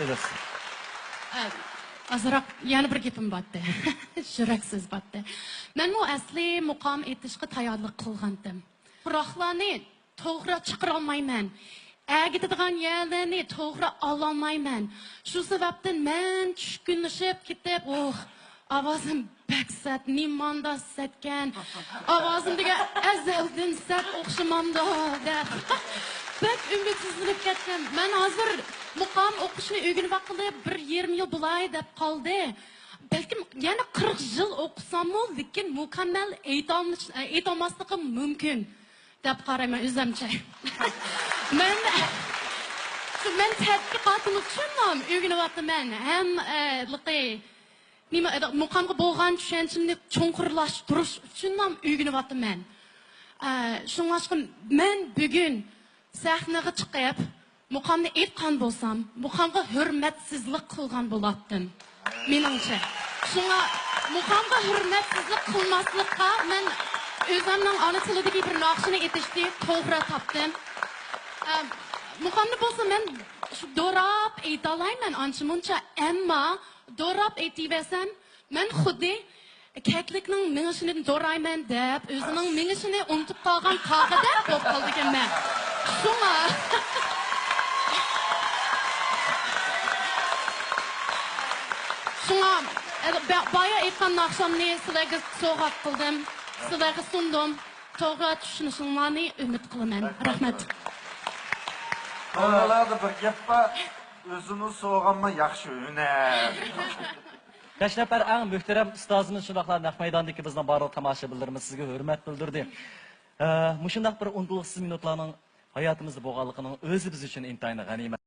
edasiz. Azroq yana bir gapim batdi. Yuraksiz batdi. Men bu asli muqom etishga tayyorlik qilgandim. Biroqlarni to'g'ri chiqara olmayman. Agitadigan yerlarni to'g'ri ololmayman. Shu sababdan men tushkunlashib ketib, ovozim baksat, nimanda satgan. Ovozimga azaldan sat o'xshamamda deb. Ben ümitsizlik ketdim. Ben hazır muqam o'qishni o'rganib vaqtida 1,5 yil bo'lay deb qoldi. Balkim yana 40 yil o'qisam-mu, lekin mukammal aytolmasligim mumkin deb qarayman o'zimcha. Men tadqiqotni tushundim, o'rganyapman. Ham muqamga bo'lgan tushunchimni cho'nqurlashtirish uchun ham o'rganyapman. Shunga men bugun sahnaga chiqib, muqamni aytgan bo'lsam, muqamga hurmatsizlik qilgan bo'lardim. Meningcha. Shunga muqamga hurmatsizlik qilmaslikqa men o'zimning ona tilidagi bir naqshini aytishni to'g'ri topdim. Muqamni bo'lsa men do'rab aytalayman ancha-muncha, ammo do'rab aytaversam, men xuddi keklikning mingishini do'rayman deb, o'zining mingishini unutib qolgan qog'ida bo'lib qolganman. Şuna. Şuna bayağı aytgan naqshamni sizlarga sovg'a qildim, sizlarga sundim. To'g'ri tushunishinglarni umid qilaman. Rahmat. Onalarda bir gap bor, o'zini sovg'anma yaxshi o'ynar. 5 nafar eng muhtaram ustozimiz shundoqla naq maydondagi bizning barliq tomoshabinlarimiz sizga hurmat bildirdi. Mushundaq bir unutulg'isiz minutlarning hayotimizda bo'lganligining o'zi biz uchun intayin g'animat.